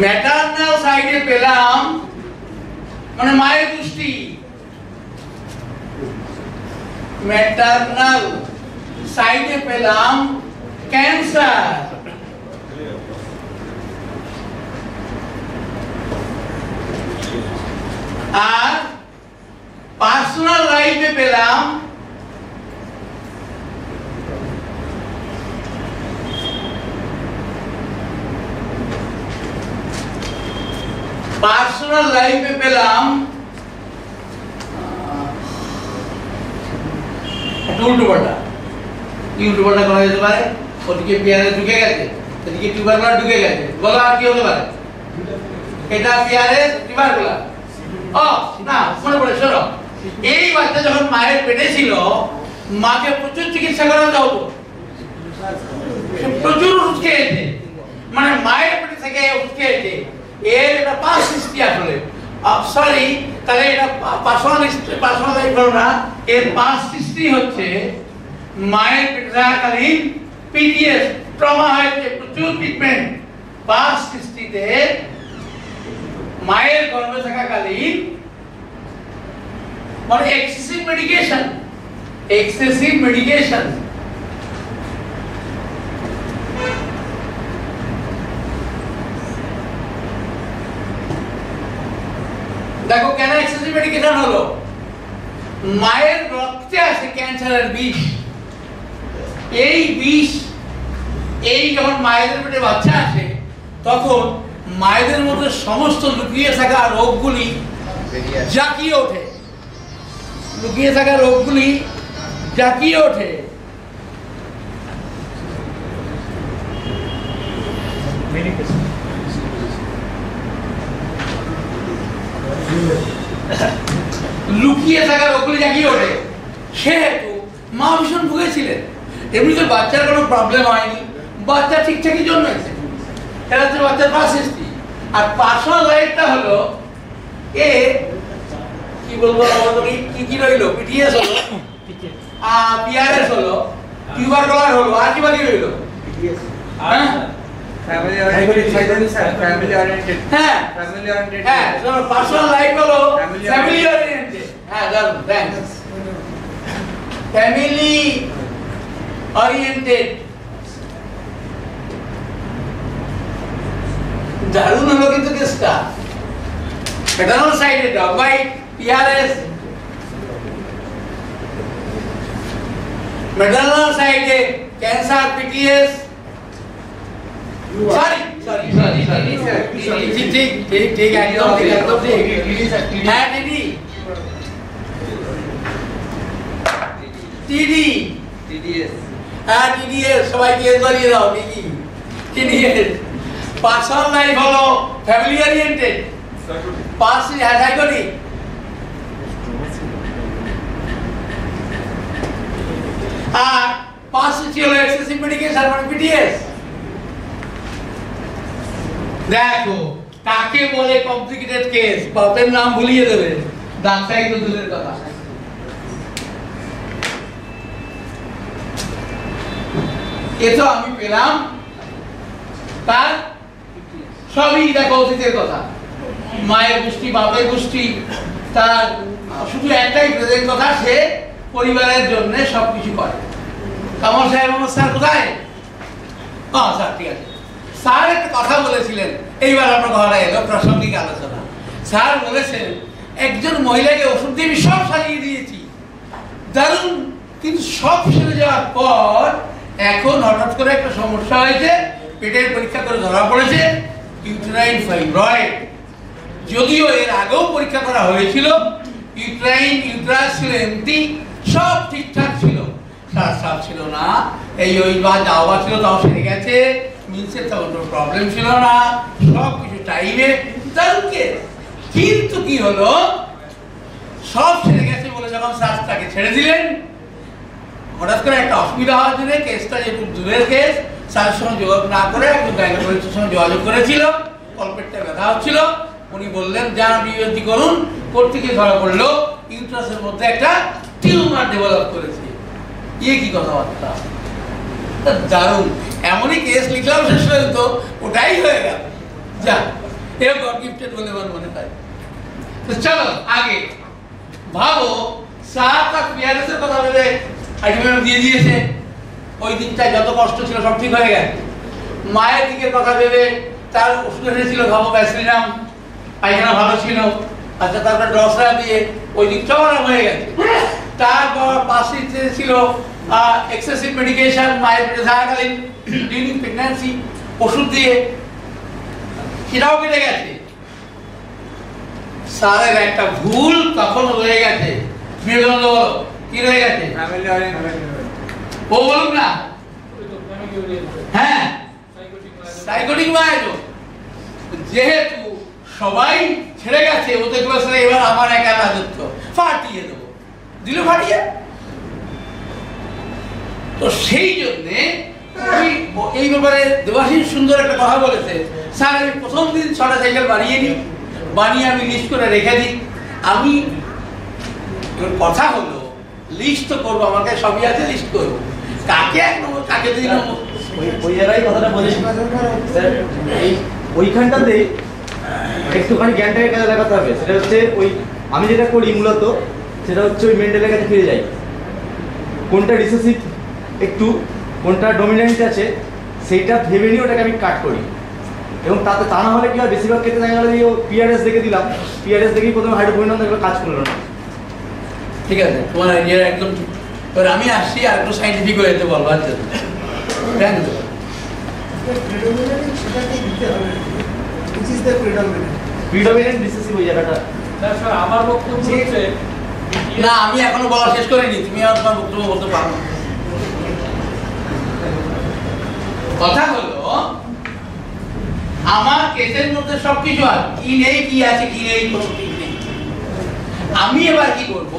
S1: ম্যাটার্নাল সাইডে পেলাম মানে মায়ের গোষ্ঠী, ম্যাটার্নাল সাইডে পেলাম ক্যান্সার। আর পার্সোনাল লাইফে পেলাম উল্টোপাল্টা। কি উল্টোপাল্টা করা যেতে পারে? ওদিকে পেয়ারে ঢুকে গেছে, এদিকে টিউবারকুলার ঢুকে গেছে, বলো আর কি হতে পারে? এটা পেয়ারে টিউবারকুলার। ও না, মনে পড়ে, শোনো, এই বাচ্চা যখন মায়ের পেটে ছিল, মাকে প্রচুর চিকিৎসা করা হতো, প্রচুর ওষুধ খেয়েছে, মানে মায়ের পেটে থেকে ওষুধ খেয়েছে। এর এটা পাস হিস্ট্রি আসলে, সরি, তাহলে এটা পার্সোনাল লাইফ হলো না, এর পাস হিস্ট্রি হচ্ছে মায়ের পেটে থাকাকালীন পিটিএস, ট্রমা হয়েছে, প্রচুর ট্রিটমেন্ট। পাস হিস্ট্রিতে মায়ের গর্ভে থাকাকালীন মানে এক্সেসিভ মেডিকেশন, এক্সেসিভ মেডিকেশন। দেখো কেন এক্সেসিভ মেডিকেশন হলো? মায়ের রক্তে আছে ক্যান্সারের বিষ। এই বিষ, এই যখন মায়েদের পেটে বাচ্চা আসে, তখন মায়েদের মধ্যে সমস্ত লুকিয়ে থাকা রোগগুলি জাকিয়ে ওঠে, লুকিয়ে থাকা রোগগুলি জাকিয়ে ওঠে। লুকিয়ে থাকা রোগগুলি জাগিয়ে ওঠে। সেহেতু মা ভীষণ ভুগেছিলেন। এমনিতে বাচ্চার কোনো প্রবলেম হয়নি, বাচ্চা ঠিকঠাকই জন্মেছে, এটা হচ্ছে বাচ্চার পাস হিস্ট্রি। আর পার্সোনাল লাইফটা হলো এ কি বলবো কি কি রইলো পিটিএস হলো পিআরএস হলো টিউবারকুলার হলো আর কি বাকি রইলো হ্যাঁ
S5: ফ্যামিলি ওরিয়েন্টেড
S1: হ্যাঁ
S5: ফ্যামিলি ওরিয়েন্টেড
S1: হ্যাঁ পার্সোনাল লাইফ হলো ফ্যামিলি ওরিয়েন্টেড হ্যাঁ দারুন থ্যাঙ্কস ফ্যামিলি ওরিয়েন্টেড দারুন হলো কিন্তু কেসটা ফেডারাল সাইডে ডগ বাইট পিআরএস মেটারনাল সাইডে ক্যান্সার পিটিএস সরি ঠিক একদম ঠিক হ্যাঁ টিডি
S5: টিডিএস
S1: হ্যাঁ টিডিএস সবাই কেস বানিয়ে দাও টিডিএস পার্সোনাল লাইফ হলো ফ্যামিলি ওরিয়েন্টেড সাইকোটিক আর পাঁচটি ছিল এক্সেসিভ মেডিকেশন মানে পিটিএস দেখো কাকে বলে কমপ্লিকেটেড কেস বাপের নাম ভুলিয়ে দেবে ডাক্তারই তো দূরের কথা এ তো আমি পেলাম তার সবই দেখো অতীতের কথা মায়ের গোষ্ঠী বাপের গোষ্ঠী তার শুধু একটাই প্রেজেন্ট কথা সে পরিবারের জন্য সবকিছু করে কামাল সাহেব আমার স্যার কোথায় স্যার ঠিক আছে স্যার একটা কথা বলেছিলেন এইবার আপনার ঘরে এলো প্রাসঙ্গিক আলোচনা স্যার বলেছেন একজন মহিলাকে ওষুধ দিয়ে আমি সব সারিয়ে দিয়েছি দারুণ কিন্তু সব সেরে যাওয়ার পর এখন হঠাৎ করে একটা সমস্যা হয়েছে পেটের পরীক্ষা করে ধরা পড়েছে ইউটেরাইন ফাইব্রয়েড যদিও এর আগেও পরীক্ষা করা হয়েছিল ইউটেরাস ছিল এমটি সব ঠিকঠাক ছিল সার ছিল না এই ওই বা যাওয়া ছিল তাও সেরে গেছে মিলসের তেমন কোনো প্রবলেম ছিল না সব কিছু টাইমে দারুণকে কিন্তু কি হলো সব সেরে গেছে বলে যখন সার্চটাকে ছেড়ে দিলেন হঠাৎ করে একটা অসুবিধা হওয়ার জন্য কেসটা যেহেতু দূরের কেস স্যারের সঙ্গে যোগাযোগ না করে একজন গাইনোকোলজিস্টের সঙ্গে যোগাযোগ করেছিল কলপেটটা ব্যথা হচ্ছিল উনি বললেন যান বিবেচনা করুন করতে গিয়ে ধরা পড়লো ইউট্রাসের মধ্যে একটা টিউমার ডেভেলপ করেছে কি কথাবার্তা দারুণ এমনই কেস লিখলাম শেষ পর্যন্ত ওটাই হয়ে গেল যা এও গড গিফটেড বলে আমার মনে হয় তো চলো আগে ভাবো সাত আর পিয়ারেসের কথা ভেবে আইটেম দিয়ে দিয়েছে ওই দিনটা যত কষ্ট ছিল সব ঠিক হয়ে গেছে মায়ের দিকের কথা ভেবে তার ওষুধ এনেছিল ভাবো ব্যাসলিনাম পায়খানা ভালো ছিল আচ্ছা তারপর ডসরা দিয়ে ওই দিকটাও আরাম হয়ে গেছে তারপর পাশে ছিল এক্সেসিভ মেডিকেশন মায়ের পেটে থাকাকালীন ডিউরিং প্রেগন্যান্সি ওষুধ দিয়ে সেটাও কেটে গেছে স্যারের একটা ভুল তখন রয়ে গেছে বিবেকানন্দ বলো কি রয়ে গেছে
S5: ফ্যামিলি ওরিয়েন্টেড
S1: ও বলুন না হ্যাঁ সাইকোটিক মায়ের যেহেতু সবাই ছেড়ে গেছে ওদের ক্লাসে এবার আমার একা রাজত্ব ফাটিয়ে দেবো দিল ফাটিয়ে তো সেই জন্যে এই ব্যাপারে দেবাশিস সুন্দর একটা কথা বলেছে স্যার আমি প্রথম দিন 6টা সাইকেল বানিয়ে আমি লিস্ট করে রেখে দিই আমি কথা হলো লিস্ট তো করবো আমার কাছে সবই আছে লিস্ট করবো কাকে 1 নম্বর কাকে 2 নম্বর
S3: ওই জায়গায় কথাটা বলেছি স্যার এই ওইখানটাতেই একটুখানি জ্ঞানটাকে কাজে লাগাতে হবে সেটা হচ্ছে ওই আমি যেটা করি মূলত সেটা হচ্ছে ওই মেন্টালের কাছে ফিরে যাই কোনটা রিসেসিভ একটু কোনটা ডমিনেন্ট আছে সেইটা ভেবে নিয়ে ওটাকে আমি কাট করি এবং তাতে তা না হলে কি হয় বেশিরভাগ ক্ষেত্রে দেখা গেল যে পিআরএস দেখে দিলাম পিআরএস দেখেই প্রথমে হাইড্রোপোইনন দেখলো কাজ করলো না
S1: ঠিক আছে তোমার আইডিয়া একদম ঠিক এবার আমি আসছি আর একটু সাইন্টিফিক হয়ে যেতে বলবো আচ্ছা থ্যাংক ইউ
S3: প্রিডমিনেন্ট রিসেসিভ ওই জায়গাটা
S2: স্যার আমার বক্তব্য হচ্ছে
S1: না আমি এখনো বলা শেষ করিনি তুমি আর তোমার বক্তব্য বলতে পারো না। কথা হলো আমার কেসের মধ্যে সবকিছু আছে কি নেই কি আছে কি নেই কোনো ঠিক নেই আমি এবার কি করব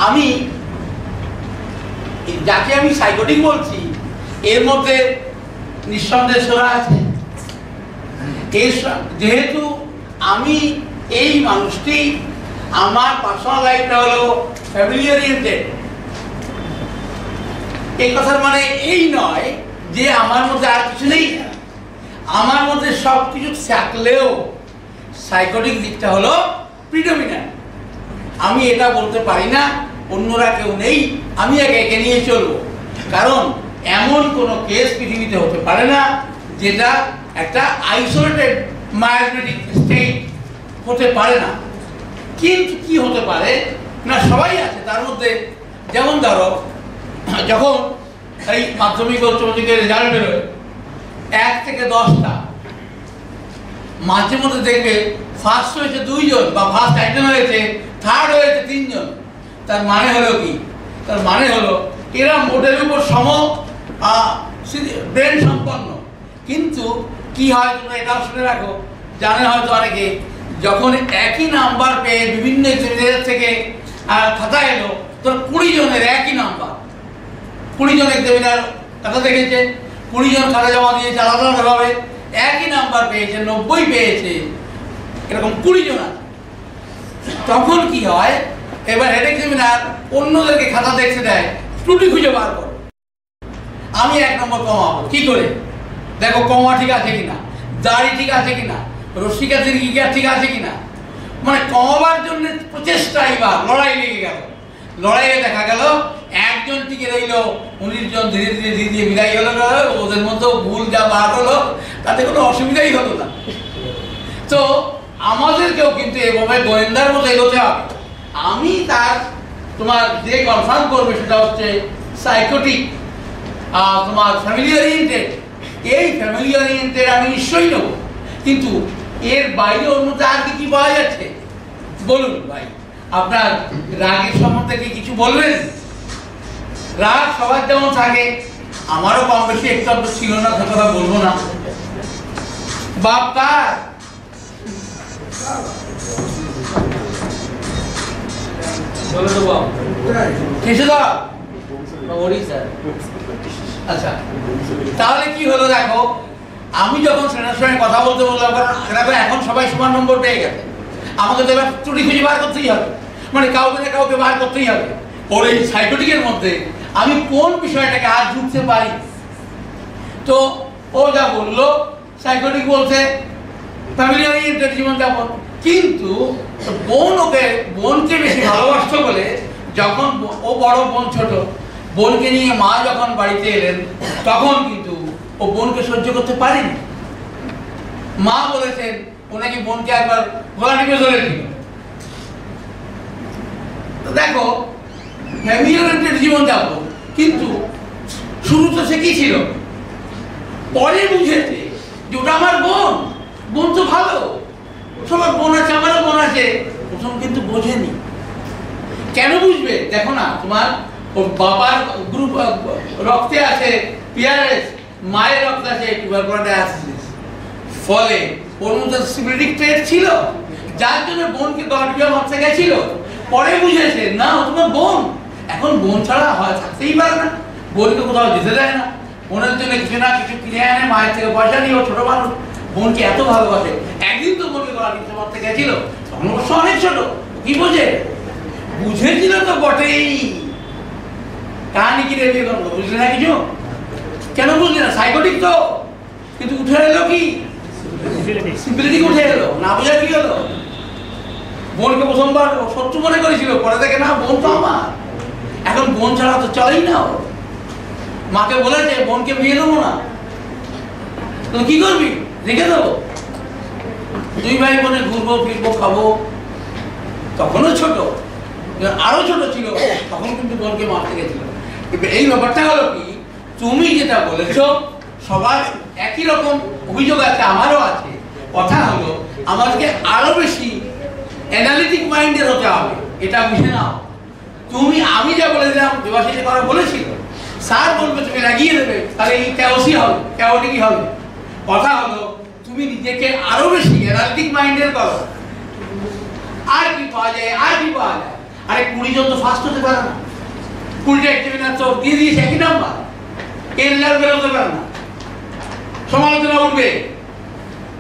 S1: আমি যাকে আমি সাইকোটিক বলছি এর মধ্যে নিঃসন্দেহে সোরা আছে যেহেতু আমি এই মানুষটি, আমার পার্সোনাল লাইফটা হলো ফ্যামিলি ওরিয়েন্টেড, এই কথার মানে এই নয় যে আমার মধ্যে আর কিছু নেই। আমার মধ্যে সব কিছু থাকলেও সাইকোটিক দিকটা হলো প্রিডমিনেন্ট। আমি এটা বলতে পারি না অন্যরা কেউ নেই, আমি একে নিয়ে চলবো, কারণ এমন কোনো কেস পৃথিবীতে হতে পারে না যেটা একটা আইসোলেটেড মায়োরিটিক স্টেট হতে পারে না। কিন্তু কি হতে পারে না, সবাই আছে তার মধ্যে। যেমন ধরো, যখন এই মাধ্যমিক উচ্চ মাধ্যমিকের রেজাল্ট বেরোয় 1 থেকে 10টা, মাঝে মধ্যে দেখবে ফার্স্ট হয়েছে 2 জন বা ফার্স্ট 1 জন হয়েছে, থার্ড হয়েছে 3 জন। তার মানে হলো কি? তার মানে হলো এরা মোটের উপর সম ব্রেন সম্পন্ন। কিন্তু কি হয়, তোমরা এটাও শুনে রাখো, জানে হয়তো অনেকে, যখন একই নাম্বার পেয়ে বিভিন্ন এক্সামিনার থেকে খাতা এলো, তোর 20 জনের একই নাম্বার, 20 জন এক্সামিনার খাতা দেখেছে, 20 জন খাতা জমা দিয়েছে আলাদা আলাদাভাবে, একই নাম্বার পেয়েছে, 90 পেয়েছে, এরকম 20 জন আছে। তখন কি হয়, এবার হেড এক্সামিনার অন্যদেরকে খাতা দেখতে দেয়, ত্রুটি খুঁজে বার করো, আমি 1 নম্বর কমাবো। কি করে? দেখো কমা ঠিক আছে কিনা, দাড়ি ঠিক আছে কিনা, রসিকা দীর্ঘিকা ঠিক আছে কিনা। মানে কমাবার জন্য প্রচেষ্টা, এবার লড়াই লেগে গেল। লড়াইয়ে দেখা গেল একজন টিকে রইল, 19 জন ধীরে ধীরে ধীরে ধীরে বিদায় হলো। ওদের মধ্যে ভুল যা বার হলো তাতে কোনো অসুবিধাই হলো না। তো আমাদেরকেও কিন্তু এভাবে গোয়েন্দার মতো এগোতে হবে। আমি তার তোমার যে কনফার্ম করবে সেটা হচ্ছে সাইকোটিক, তোমার ফ্যামিলি ওরিয়েন্টেড। এই ফ্যামিলি ওরিয়েন্টেড আমি নিশ্চয়ই নেব, কিন্তু এর বাইরে অন্যটা আর কি পাওয়া যাচ্ছে বলুন ভাই। আপনার রাগের সম্বন্ধে কি কিছু বলবেন? রাগ সবার যেমন থাকে, আমারও কম বেশি একটু আধটু ছিল না, সে কথা বলবো না। বাপ কার?
S2: বলে দেবো
S1: কেশুদা?
S2: ওরই স্যার।
S1: আচ্ছা, তাহলে কি হলো দেখো, আমি যখন সেনার সঙ্গে কথা বলতে বললাম, দেখো এখন সবাই সমান নম্বর পেয়ে গেছে, আমাকে তো এবার ত্রুটি খুঁজে বার করতেই হবে, মানে কাউকে না কাউকে বার করতেই হবে। ওর এই সাইকোটিকের মধ্যে আমি কোন বিষয়টাকে আর ঢুকতে পারি? তো ও যা বললো, সাইকোটিক বলছে ফ্যামিলি ওরিয়েন্টেড জীবনযাপন, কিন্তু বোনকে বেশি ভালোবাসতো বলে, যখন ও বড়, বোন ছোট, বোনকে নিয়ে মা যখন বাড়িতে এলেন, তখন কিন্তু ও বোনকে সহ্য করতে পারেনি। মা বলেছেন ও নাকি বোনকে একবার গলা টিপে ধরে দিল। দেখো ফ্যামিলি ওরিয়েন্টেড জীবনযাপন, কিন্তু শুরু তো সে কি ছিল, পরে বুঝেছে যে ওটা আমার বোন, বোন তো ভালো, সবার বোন আছে, আমারও বোন আছে। প্রথম কিন্তু বোঝেনি। কেন বুঝবে? দেখো না, তোমার ওর বাবার গ্রুপ রক্তে আছে পিআরএস, মায়ের রক্তে আছে টিউবারকুলোসিস, ফলে ওর মধ্যে সিবিলিটিক ট্রেট ছিল, যার জন্য বোনকে গর্ভীয় মারতে গেছিল। পরে বুঝেছে না, ও তোমার বোন, এখন বোন ছাড়া হয় থাকতেই পারে না, বোনকে কোথাও যেতে দেয় না, বোনের জন্য কিছু না কিছু কিনে আনে, মায়ের থেকে পয়সা নিয়ে, ও ছোট মানুষ, বোনকে এত ভালোবাসে। একদিন তো বোনকে গলা টিপতে মারতে গেছিল, তখন অবশ্য অনেক ছোট, কি বোঝে? বুঝেছিল তো বটেই। কাহানি কি রেডি করবো, বুঝলে না কিছু? কেন বুঝলি না? সাইকোটিক তো, কিন্তু উঠে এলো কি সিম্পলিটি, উঠে এলো না, বোঝা কি হলো? বোনকে প্রথমবার শত্রু মনে করেছিল, পরে দেখে না বোন তো আমার, এখন বোন ছাড়া তো চলেই না। ও মাকে বলেছে বোনকে বিয়ে দেবো না, তো কি করবি? রেখে দেবো, 2 ভাই বোনে ঘুরবো ফিরবো খাবো। তখনও ছোট, আরো ছোট ছিল, তখন কিন্তু বোনকে মারতে গেছিল। এই ব্যাপারটা হলো কি, তুমি যেটা বলেছো সবার একই রকম অভিযোগ আছে, আমারও আছে। কথা হলো আমাদেরকে আরো বেশি অ্যানালিটিক মাইন্ডের হতে হবে, এটা বুঝে নাও। আমি যা বলে দিলাম, দেবাশিসের কথা বলেছিল, স্যার বলবে তুমি লাগিয়ে দেবে, তাহলে এই ক্যাওসি হবে, ক্যাওটিকই হবে। কথা হলো তুমি নিজেকে আরো বেশি অ্যানালিটিক মাইন্ডের করো। আর কি পাওয়া যায়, আর কি পাওয়া যায়? আরে 20 জন তো ফার্স্ট হতে পারে না, 20টা এক্সামিনার তো দিয়ে দিয়েছে একই নাম্বার, এর লেভেল বেরোতে পারে না, সমালোচনা উঠবে।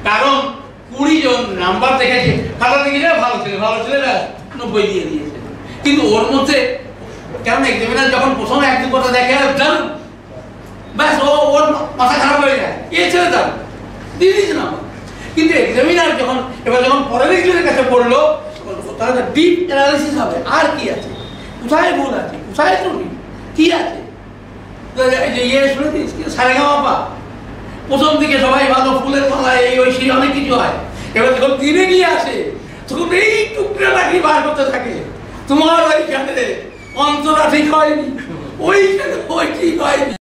S1: কারণ 20 জন নাম্বার দেখেছে, খাতা দেখেছে ভালো ছেলেরা 90 দিয়ে দিয়েছে। কিন্তু ওর মধ্যে কেন এক্সামিনার যখন প্রথমে এক দু কথা দেখে জান ব্যাস ওর মাথা খারাপ হয়ে যায়, ছেড়ে দাও দিয়ে দিয়েছে নাম্বার। কিন্তু এক্সামিনার যখন পরের একজনের কাছে পড়লো, তাহলে ডিপ অ্যানালিসিস হবে আর কি আছে, কোথায় ভুল আছে, কোথায় ত্রুটি কি আছে। শুনেছিস সারেগামাপা প্রথম দিকে সবাই ভালো, ফুলের মালা এই ওই সেই অনেক কিছু হয়। এবার যখন দিনে নিয়ে আসে তখন এই টুকরা লাঠি বার করতে থাকে, তোমার ওইখানে অন্তরা ঠিক হয়নি, ওইখানে ওই ঠিক হয়নি।